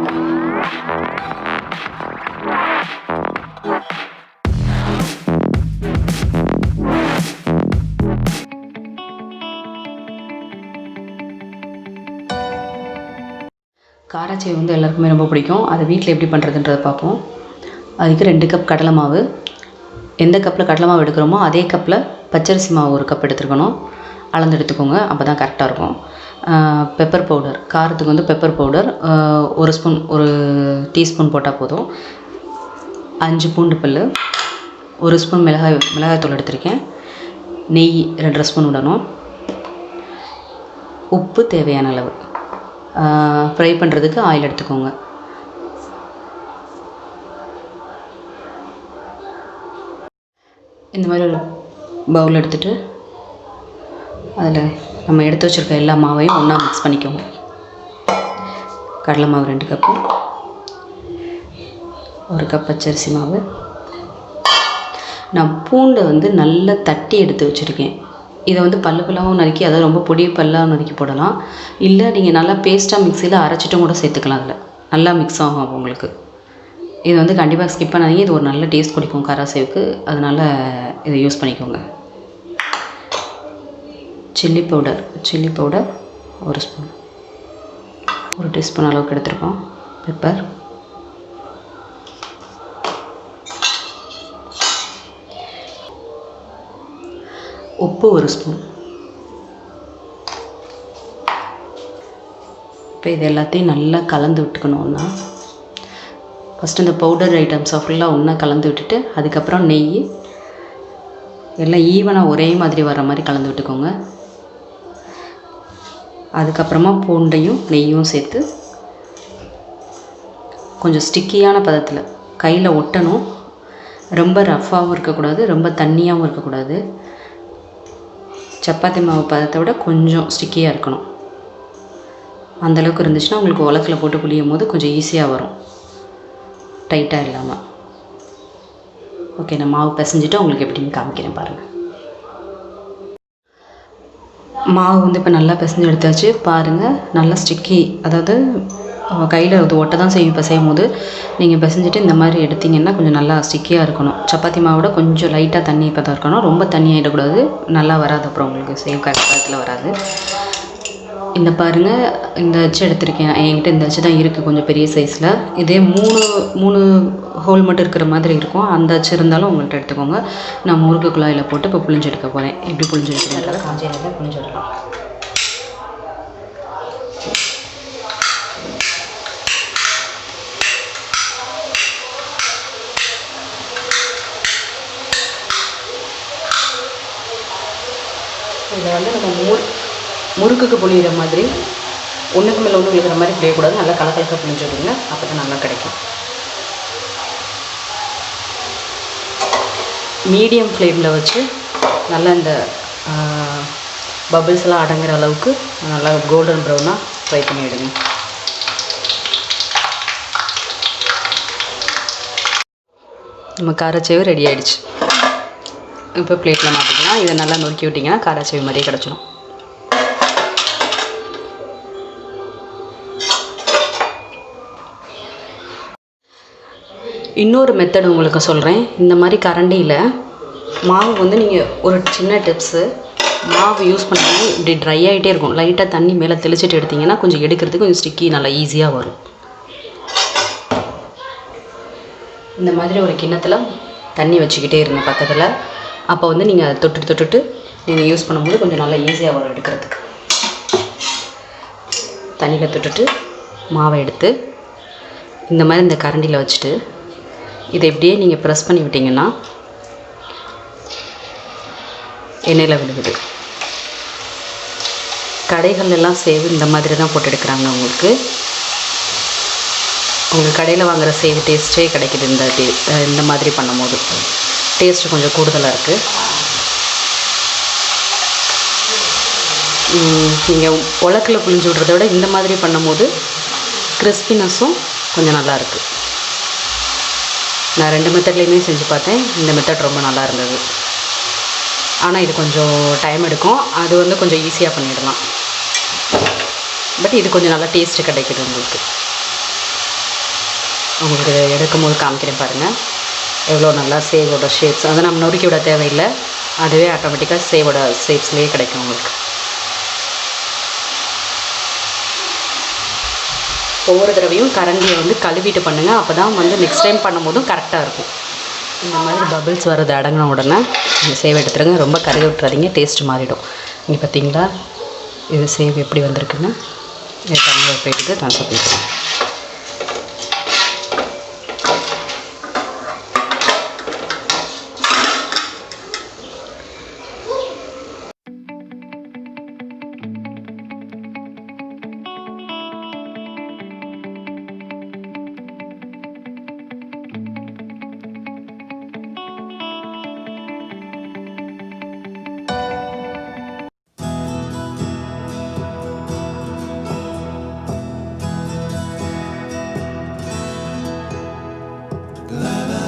காராச்சேவ் வந்து எல்லாருக்குமே ரொம்ப பிடிக்கும். அதை வீட்டில் எப்படி பண்ணுறதுன்றதை பார்ப்போம். அதுக்கு 2 கப் கடலை மாவு. எந்த கப்பில் கடலை மாவு எடுக்கிறோமோ அதே கப்பில் பச்சரிசி மாவு 1 கப் எடுத்துருக்கணும். அளந்து எடுத்துக்கோங்க, அப்போ தான் கரெக்டாக இருக்கும். பெப்பர் பவுடர், காரத்துக்கு வந்து பெப்பர் பவுடர் 1 ஸ்பூன், 1 டீஸ்பூன் போட்டால் போதும். 5 பூண்டு பல், 1 ஸ்பூன் மிளகாய்த்தூள் எடுத்திருக்கேன். நெய் 2.5 ஸ்பூன் விடணும். உப்பு தேவையான அளவு. ஃப்ரை பண்ணுறதுக்கு ஆயில் எடுத்துக்கோங்க. இந்த மாதிரி ஒரு பவுல் எடுத்துகிட்டு அதில் நம்ம எடுத்து வச்சுருக்க எல்லா மாவையும் ஒன்றா மிக்ஸ் பண்ணிக்கோங்க. கடலை மாவு 2 கப்பு, 1 கப் பச்சரிசி மாவு. நான் பூண்டை வந்து நல்லா தட்டி எடுத்து வச்சுருக்கேன். இதை வந்து பல்லாகவும் நறுக்கி, அதாவது ரொம்ப பொடி பல்லாகவும் நறுக்கி போடலாம். இல்லை நீங்கள் நல்லா பேஸ்ட்டாக மிக்சியில் அரைச்சிட்டும் கூட சேர்த்துக்கலாம். அதில் நல்லா மிக்ஸ் ஆகும் உங்களுக்கு. இது வந்து கண்டிப்பாக ஸ்கிப் பண்ணாதீங்க. இது ஒரு நல்ல டேஸ்ட் கொடுக்கும் காராசேவுக்கு. அதனால் இதை யூஸ் பண்ணிக்கோங்க. சில்லி பவுடர் 1 ஸ்பூன், 1 டீஸ்பூன் அளவுக்கு எடுத்துருக்கோம். பெப்பர், உப்பு 1 ஸ்பூன். இப்போ இது எல்லாத்தையும் நல்லா கலந்து விட்டுக்கணும்னா, ஃபஸ்ட்டு இந்த பவுடர் ஐட்டம்ஸை ஃபுல்லாக ஒன்றா கலந்து விட்டுட்டு, அதுக்கப்புறம் நெய் எல்லாம் ஈவனாக ஒரே மாதிரி வர மாதிரி கலந்து விட்டுக்கோங்க. அதுக்கப்புறமா பூண்டையும் நெய்யும் சேர்த்து கொஞ்சம் ஸ்டிக்கியான பதத்தில் கையில் ஒட்டணும். ரொம்ப ரஃப்பாகவும் இருக்கக்கூடாது, ரொம்ப தண்ணியாகவும் இருக்கக்கூடாது. சப்பாத்தி மாவு பதத்தை விட கொஞ்சம் ஸ்டிக்கியாக இருக்கணும். அந்தளவுக்கு இருந்துச்சுன்னா உங்களுக்கு உலக்கில் போட்டு புளியும் போது கொஞ்சம் ஈஸியாக வரும், டைட்டாக இல்லாமல். ஓகே, நான் மாவு பிசைஞ்சிட்டு உங்களுக்கு எப்படின்னு காமிக்கிறேன் பாருங்கள். மாவு வந்து இப்போ நல்லா பிசைஞ்சு எடுத்தாச்சு. பாருங்கள், நல்லா ஸ்டிக்கி, அதாவது கையில் அது ஒட்ட தான் செய்யும். பிசையும் போது நீங்கள் பிசைஞ்சிட்டு இந்த மாதிரி எடுத்திங்கன்னா கொஞ்சம் நல்லா ஸ்டிக்கியாக இருக்கணும். சப்பாத்தி மாவோட கொஞ்சம் லைட்டாக தண்ணி இப்போ தான் இருக்கணும். ரொம்ப தண்ணி ஆகிடக்கூடாது, நல்லா வராது. அப்புறம் உங்களுக்கு சேவ் கரெக்டாக வராது. இந்த பாருங்கள், இந்த அச்சு எடுத்திருக்கேன். என்கிட்ட இந்த அச்சு தான் இருக்குது, கொஞ்சம் பெரிய சைஸில். இதே 3 ஹோல் மட்டும் இருக்கிற மாதிரி இருக்கும். அந்த அச்சு இருந்தாலும் உங்கள்கிட்ட எடுத்துக்கோங்க. நான் முறுக்கு குழாயில் போட்டு இப்போ புளிஞ்சு எடுக்க போகிறேன். எப்படி புளிஞ்சு எடுக்கிறதுனால காஞ்ச எண்ணெயில் புளிஞ்சு விடலாம். இதை வந்து நம்ம முறுக்குக்கு புளிகிற மாதிரி ஒன்றுக்கு மேலே ஒன்று விழுகிற மாதிரி புளியக்கூடாது. நல்லா கலக்கலக்க புளிஞ்சு விடுங்க, அப்போ தான் நல்லா கிடைக்கும். மீடியம் ஃப்ளேமில் வச்சு நல்லா இந்த பபிள்ஸ்லாம் அடங்குற அளவுக்கு நல்லா கோல்டன் ப்ரௌனாக ஃப்ரை பண்ணி விடுங்க. நம்ம காராச்சேவு ரெடி ஆகிடுச்சு. இப்போ பிளேட்டில் மாற்றிக்கலாம். இதை நல்லா நொறுக்கி விட்டிங்கன்னா காராச்சேவு மாதிரியே கிடச்சிடும். இன்னொரு மெத்தட் உங்களுக்கு சொல்கிறேன். இந்த மாதிரி கரண்டியில் மாவு வந்து நீங்கள் ஒரு சின்ன டிப்ஸு, மாவு யூஸ் பண்ணி இப்படி ட்ரை ஆகிட்டே இருக்கும். லைட்டாக தண்ணி மேலே தெளிச்சிட்டு எடுத்திங்கன்னா கொஞ்சம் எடுக்கிறதுக்கு கொஞ்சம் ஸ்டிக்கி நல்லா ஈஸியாக வரும். இந்த மாதிரி ஒரு கிண்ணத்தில் தண்ணி வச்சுக்கிட்டே இருங்க பக்கத்தில். அப்போ வந்து நீங்கள் அதை தொட்டுட்டு நீங்கள் யூஸ் பண்ணும்போது கொஞ்சம் நல்லா ஈஸியாக வரும் எடுக்கிறதுக்கு. தண்ணியில் தொட்டுட்டு மாவை எடுத்து இந்த மாதிரி இந்த கரண்டியில் வச்சுட்டு இதை இப்படியே நீங்கள் ப்ரெஸ் பண்ணி விட்டிங்கன்னா எண்ணெயில் விழுகுது. கடைகள்லாம் சேவு இந்த மாதிரி தான் போட்டு எடுக்கிறாங்க. உங்களுக்கு கடையில் வாங்குகிற சேவு டேஸ்ட்டே கிடைக்கிது. இந்த மாதிரி பண்ணும்போது டேஸ்ட்டு கொஞ்சம் கூடுதலாக இருக்குது. நீங்கள் உலக்கில் புளிஞ்சு விட்றத விட இந்த மாதிரி பண்ணும்போது கிறிஸ்பினஸும் கொஞ்சம் நல்லாயிருக்கு. நான் 2 மெத்தட்லேயுமே செஞ்சு பார்த்தேன். இந்த மெத்தட் ரொம்ப நல்லா இருந்தது. ஆனால் இது கொஞ்சம் டைம் எடுக்கும். அது வந்து கொஞ்சம் ஈஸியாக பண்ணிடலாம். பட் இது கொஞ்சம் நல்லா டேஸ்ட்டு கிடைக்கிது உங்களுக்கு. உங்களுக்கு எடுக்கும்போது காமிக்கிறேன் பாருங்கள். எவ்வளோ நல்லா சேவோட ஷேப்ஸ், அதை நம்ம நொறுக்கி விட தேவையில்லை, அதுவே ஆட்டோமேட்டிக்காக சேவோட ஷேப்ஸ்லேயே கிடைக்கும் உங்களுக்கு. ஒவ்வொரு தடவையும் கரண்டியை வந்து கழுவிட்டு பண்ணுங்கள், அப்போ தான் வந்து நெக்ஸ்ட் டைம் பண்ணும்போதும் கரெக்டாக இருக்கும். இந்த மாதிரி பபிள்ஸ் வர்றது அடங்கின உடனே இந்த சேவை எடுத்துருங்க. ரொம்ப கருக விட்டுறாதீங்க, டேஸ்ட்டு மாறிடும். இங்கே பார்த்தீங்களா இது சேவ் எப்படி வந்திருக்குன்னு. இது தண்ணியை போயிட்டு ட்ரான்ஸ்ஃபர் பண்ணிக்கலாம். La la